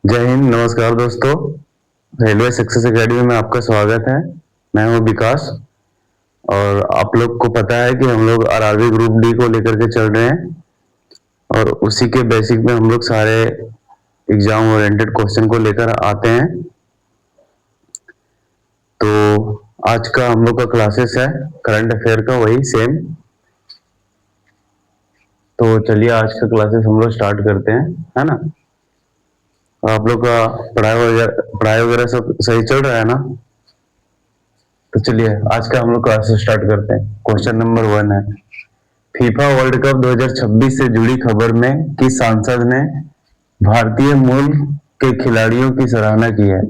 जय हिंद, नमस्कार दोस्तों। रेलवे सक्सेस एकेडमी में आपका स्वागत है। मैं हूं विकास और आप लोग को पता है कि हम लोग आरआरबी ग्रुप डी को लेकर के चल रहे हैं और उसी के बेसिक में हम लोग सारे एग्जाम ओरिएंटेड क्वेश्चन को लेकर आते हैं। तो आज का हम लोग का क्लासेस है करंट अफेयर का, वही सेम। तो चलिए आज का क्लासेस हम लोग स्टार्ट करते हैं, है ना। आप लोग का पढ़ाई वगैरह सब सही चल रहा है ना। तो चलिए आज का हम लोग क्लास स्टार्ट करते हैं। क्वेश्चन नंबर 1 है, फीफा वर्ल्ड कप 2026 से जुड़ी खबर में किस सांसद ने भारतीय मूल के खिलाड़ियों की सराहना की है।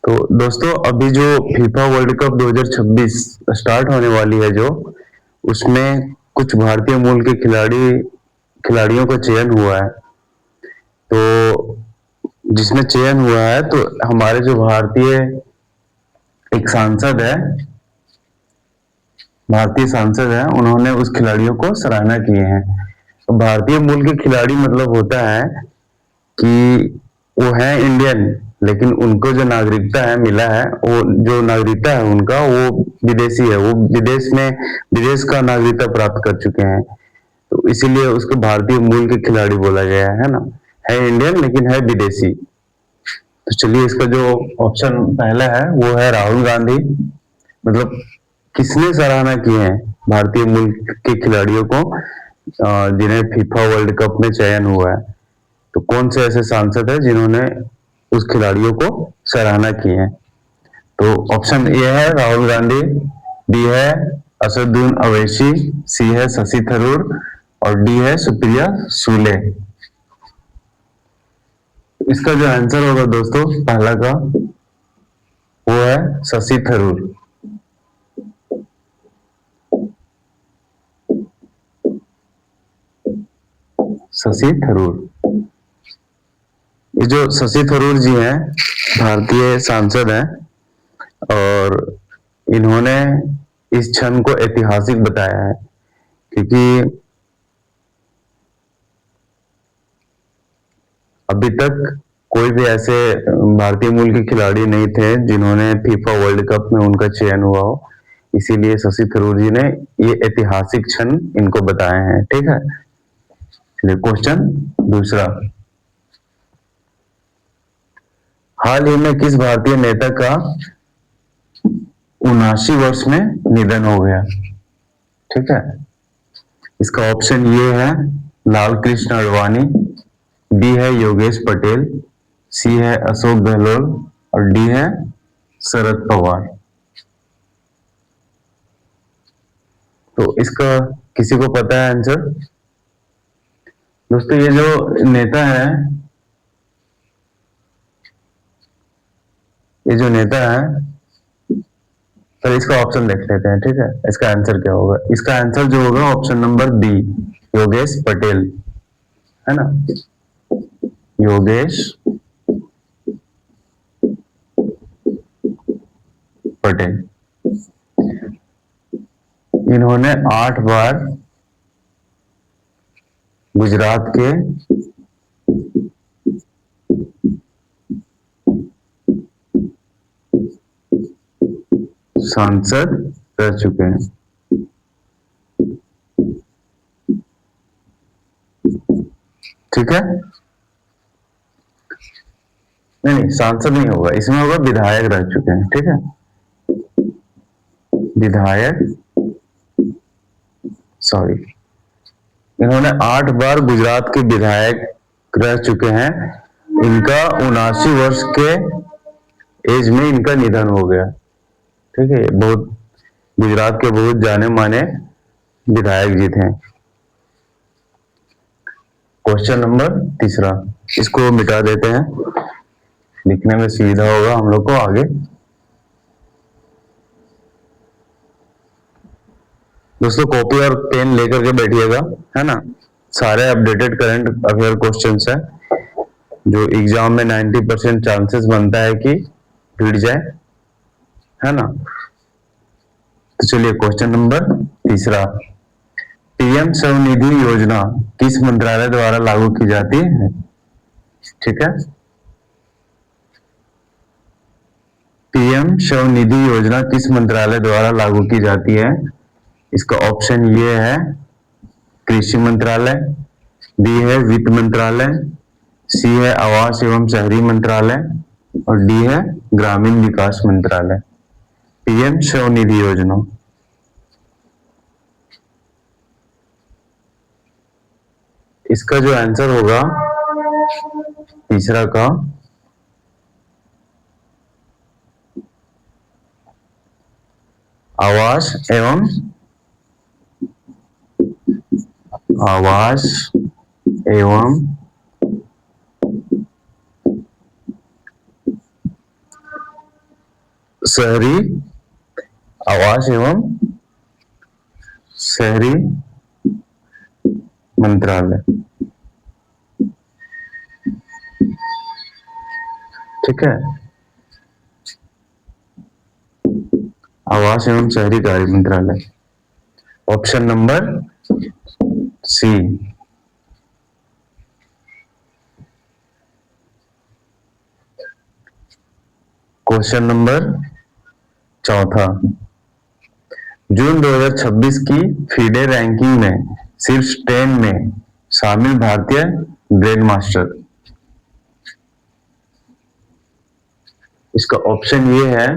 तो दोस्तों अभी जो फीफा वर्ल्ड कप 2026 स्टार्ट होने वाली है, जो उसमें कुछ भारतीय मूल के खिलाड़ियों का चयन हुआ है। तो जिसमें चयन हुआ है तो हमारे जो भारतीय सांसद है उन्होंने उस खिलाड़ियों को सराहना किए हैं। तो भारतीय मूल के खिलाड़ी मतलब होता है कि वो है इंडियन, लेकिन उनको जो नागरिकता है मिला है, वो जो नागरिकता है उनका वो विदेशी है। वो विदेश का नागरिकता प्राप्त कर चुके हैं, तो इसीलिए उसको भारतीय मूल के खिलाड़ी बोला गया है ना। है इंडियन लेकिन है विदेशी। तो चलिए इसका जो ऑप्शन पहला है वो है राहुल गांधी। मतलब किसने सराहना की है भारतीय मूल के खिलाड़ियों को जिन्हें फीफा वर्ल्ड कप में चयन हुआ है। तो कौन से ऐसे सांसद है जिन्होंने उस खिलाड़ियों को सराहना की है। तो ऑप्शन ए है राहुल गांधी, बी है असदुद्दीन अवैसी, सी है शशि थरूर और डी है सुप्रिया सूले। इसका जो आंसर होगा दोस्तों पहला का वो है शशि थरूर। शशि थरूर, ये जो शशि थरूर जी हैं भारतीय सांसद हैं और इन्होंने इस क्षण को ऐतिहासिक बताया है, क्योंकि अभी तक कोई भी ऐसे भारतीय मूल के खिलाड़ी नहीं थे जिन्होंने फीफा वर्ल्ड कप में उनका चयन हुआ हो। इसीलिए शशि थरूर जी ने ये ऐतिहासिक क्षण इनको बताए हैं। ठीक है, चलिए क्वेश्चन दूसरा, हाल ही में किस भारतीय नेता का 79 वर्ष में निधन हो गया। ठीक है, इसका ऑप्शन ये है लाल कृष्ण आडवाणी, बी है योगेश पटेल, सी है अशोक गहलोत और डी है शरद पवार। तो इसका किसी को पता है आंसर। दोस्तों ये जो नेता है, तो इसका ऑप्शन देख लेते हैं। ठीक है, इसका आंसर क्या होगा। इसका आंसर जो होगा option number B, Yogesh Patel, है ना। योगेश पटेल, इन्होंने 8 बार गुजरात के सांसद रह चुके हैं। ठीक है, नहीं सांसद नहीं होगा, इसमें होगा विधायक रह चुके हैं। ठीक है, विधायक, सॉरी, इन्होंने 8 बार गुजरात के विधायक रह चुके हैं। इनका 79 वर्ष के एज में इनका निधन हो गया। ठीक है, बहुत गुजरात के बहुत जाने माने विधायक जी थे। क्वेश्चन नंबर तीसरा, इसको मिटा देते हैं, लिखने में सुविधा होगा हम लोग को आगे। दोस्तों कॉपी और पेन लेकर के बैठिएगा, है ना। सारे अपडेटेड करंट अफेयर क्वेश्चंस है जो एग्जाम में 90% चांसेस बनता है कि भिड़ जाए, है ना। तो चलिए क्वेश्चन नंबर तीसरा, पीएम स्वनिधि योजना किस मंत्रालय द्वारा लागू की जाती है। ठीक है, पीएम स्वनिधि योजना किस मंत्रालय द्वारा लागू की जाती है? इसका ऑप्शन ये है कृषि मंत्रालय, बी है वित्त मंत्रालय, सी है आवास एवं शहरी मंत्रालय और डी है ग्रामीण विकास मंत्रालय। पीएम स्वनिधि योजना। इसका जो आंसर होगा तीसरा का आवास एवं शहरी आवास एवं शहरी मंत्रालय। ठीक है, आवास एवं शहरी कार्य मंत्रालय। Option number C. Question number चौथा, जून 2026 की फीडे रैंकिंग में शीर्ष 10 में शामिल भारतीय ग्रैंड मास्टर। इसका ऑप्शन ये है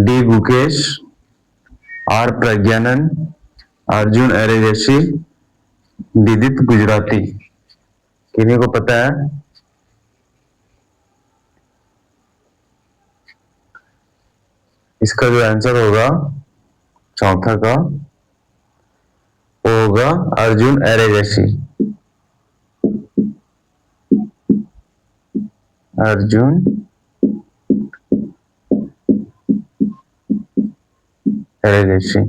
डी गुकेश, आर प्रज्ञानंद, अर्जुन एरेगेसी, विदित गुजराती। किन्हीं को पता है? इसका जो आंसर होगा चौथा का वो होगा अर्जुन एरेगेसी। अर्जुन एरेगेसी।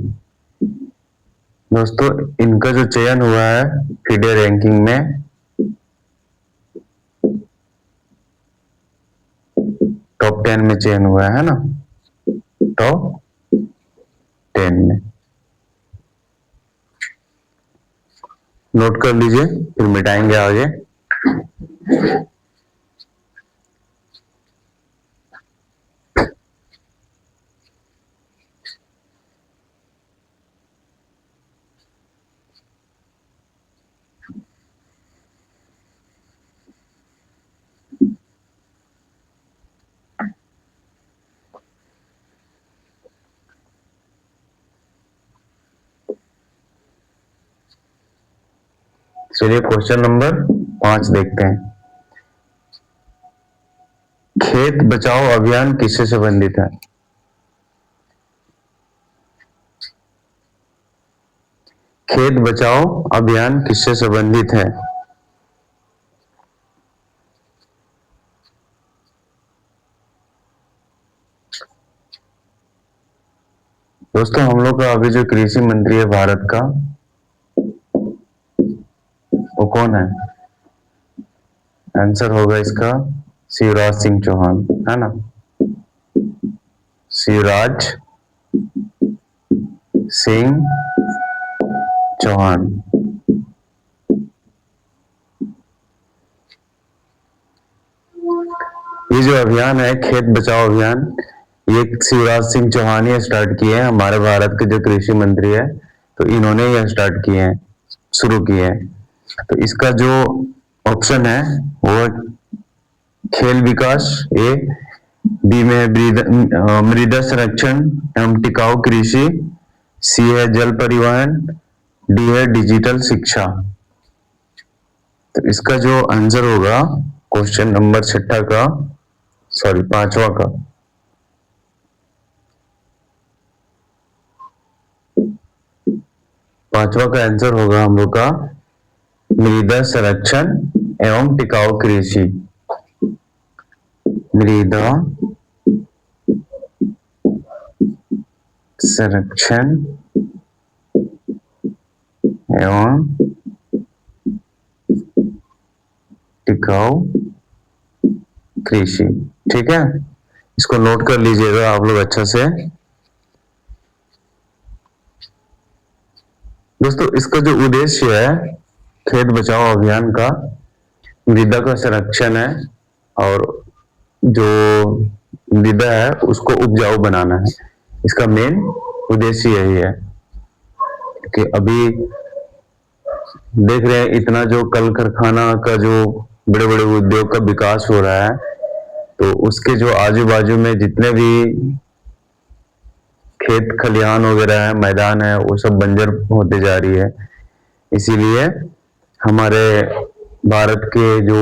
दोस्तों, इनका जो चयन हुआ है फीडे रैंकिंग में टॉप 10 में चयन हुआ है ना, टॉप 10 में। नोट कर लीजिए, फिर मिटाएंगे आगे। चलिए क्वेश्चन नंबर 5 देखते हैं। खेत बचाओ अभियान किससे संबंधित है? खेत बचाओ अभियान किससे संबंधित है? दोस्तों, हम लोग का अभी जो कृषि मंत्री है भारत का, वो कौन है? आंसर होगा इसका शिवराज सिंह चौहान, है ना। शिवराज सिंह चौहान। ये जो अभियान है खेत बचाओ अभियान, ये शिवराज सिंह चौहान ही स्टार्ट किए हैं। हमारे भारत के जो कृषि मंत्री है तो इन्होंने ही स्टार्ट किए हैं, शुरू किए हैं। तो इसका जो ऑप्शन है वो खेल विकास, ए, बी में मृदा संरक्षण एवं टिकाऊ कृषि, सी है जल परिवहन, डी है डिजिटल शिक्षा। तो इसका जो आंसर होगा क्वेश्चन नंबर 6 का, सॉरी 5वां का, आंसर होगा हम लोग का मृदा संरक्षण एवं टिकाऊ कृषि। मृदा संरक्षण एवं टिकाऊ कृषि। ठीक है, इसको नोट कर लीजिएगा आप लोग अच्छा से। दोस्तों, इसका जो उद्देश्य है खेत बचाओ अभियान का, मृदा का संरक्षण है और जो मृदा है उसको उपजाऊ बनाना है। इसका मेन उद्देश्य यही है कि अभी देख रहे हैं इतना जो कल कारखाना का जो बड़े बड़े उद्योग का विकास हो रहा है, तो उसके जो आजू बाजू में जितने भी खेत खलिहान वगैरह है, मैदान है, वो सब बंजर होते जा रही है। इसीलिए हमारे भारत के जो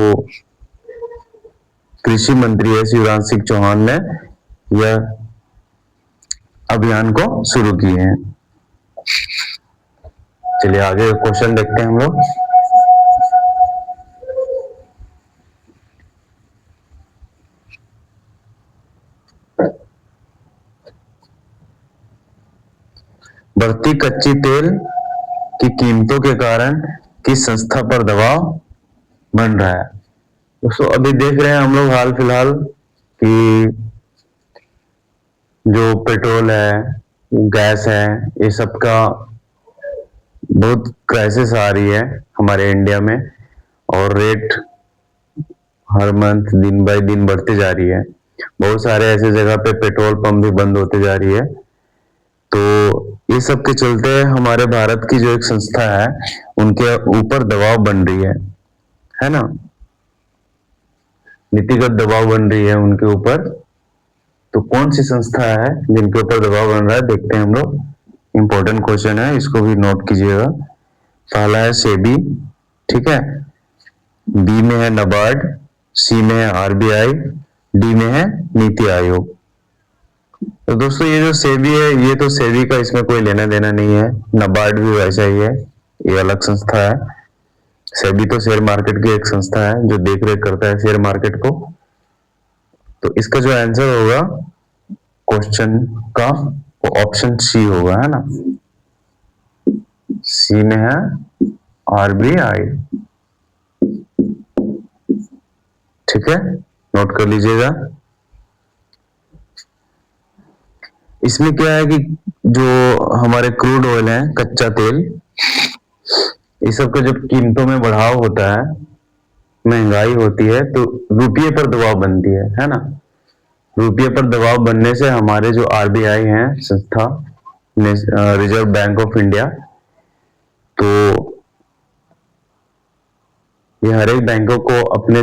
कृषि मंत्री है शिवराज सिंह चौहान ने यह अभियान को शुरू किए हैं। चलिए आगे क्वेश्चन देखते हैं हम लोग। बढ़ती कच्ची तेल की कीमतों के कारण किस संस्था पर दबाव बन रहा है? दोस्तों अभी देख रहे हैं हम लोग हाल फिलहाल कि जो पेट्रोल है, गैस है, ये सब का बहुत क्राइसिस आ रही है हमारे इंडिया में, और रेट हर मंथ दिन बाय दिन बढ़ते जा रही है। बहुत सारे ऐसे जगह पे पेट्रोल पंप भी बंद होते जा रही है। तो ये सब के चलते हमारे भारत की जो एक संस्था है उनके ऊपर दबाव बन रही है ना, नीतिगत दबाव बन रही है उनके ऊपर। तो कौन सी संस्था है जिनके ऊपर दबाव बन रहा है, देखते हैं हम लोग। इंपॉर्टेंट क्वेश्चन है, इसको भी नोट कीजिएगा। पहला है सेबी, ठीक है, बी में है नाबार्ड, सी में है आरबीआई, डी में है नीति आयोग। तो दोस्तों ये जो सेबी है, ये तो सेबी का इसमें कोई लेना देना नहीं है। नाबार्ड भी वैसा ही है, ये अलग संस्था है। सेबी तो शेयर मार्केट की एक संस्था है जो देख रेख करता है शेयर मार्केट को। तो इसका जो आंसर होगा क्वेश्चन का वो ऑप्शन सी होगा, है ना। सी में है आरबीआई, ठीक है, नोट कर लीजिएगा। इसमें क्या है कि जो हमारे क्रूड ऑयल है, कच्चा तेल, इस सब का जब कीमतों में बढ़ाव होता है, महंगाई होती है, तो रुपये पर दबाव बनती है ना। रुपये पर दबाव बनने से हमारे जो आरबीआई है संस्था, रिजर्व बैंक ऑफ इंडिया, तो ये हर एक बैंकों को अपने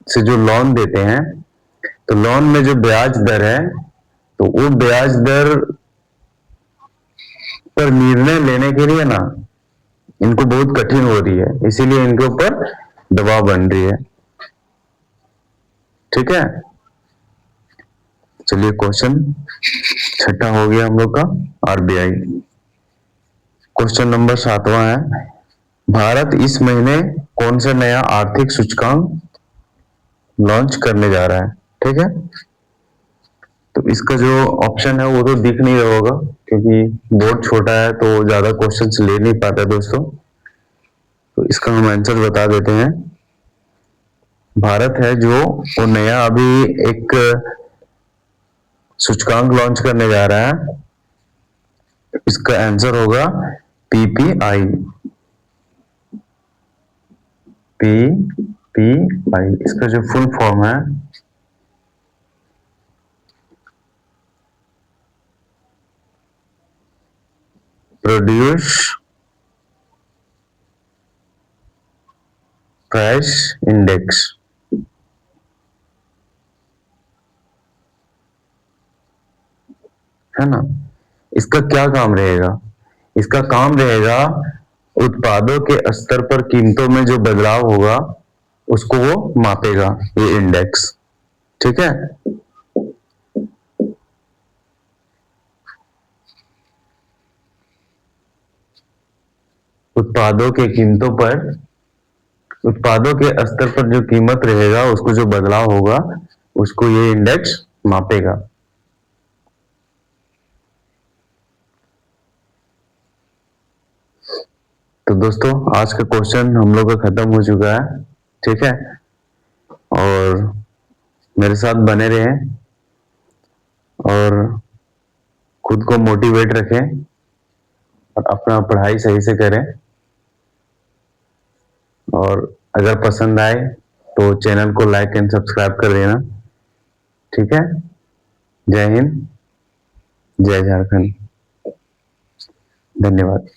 से जो लोन देते हैं, तो लोन में जो ब्याज दर है, तो वो ब्याज दर पर निर्णय लेने के लिए ना इनको बहुत कठिन हो रही है, इसीलिए इनके ऊपर दबाव बन रही है, ठीक है। चलिए क्वेश्चन छठा हो गया हम लोग का, आरबीआई। क्वेश्चन नंबर 7वां है, भारत इस महीने कौन सा नया आर्थिक सूचकांक लॉन्च करने जा रहा है, ठीक है। तो इसका जो ऑप्शन है वो तो दिख नहीं रहा होगा क्योंकि बोर्ड छोटा है तो ज्यादा क्वेश्चंस ले नहीं पाता दोस्तों। तो इसका हम आंसर बता देते हैं। भारत है जो वो नया अभी एक सूचकांक लॉन्च करने जा रहा है, इसका आंसर होगा पीपीआई। पीपीआई इसका जो फुल फॉर्म है, प्रोड्यूस प्राइस इंडेक्स, है ना। इसका क्या काम रहेगा? इसका काम रहेगा उत्पादों के स्तर पर कीमतों में जो बदलाव होगा उसको वो मापेगा, ये इंडेक्स, ठीक है। उत्पादों के कीमतों पर, उत्पादों के स्तर पर जो कीमत रहेगा उसको जो बदलाव होगा उसको ये इंडेक्स मापेगा। तो दोस्तों आज का क्वेश्चन हम लोग का खत्म हो चुका है, ठीक है। और मेरे साथ बने रहें और खुद को मोटिवेट रखें और अपना पढ़ाई सही से करें। और अगर पसंद आए तो चैनल को लाइक एंड सब्सक्राइब कर देना, ठीक है। जय हिंद, जय झारखंड। धन्यवाद।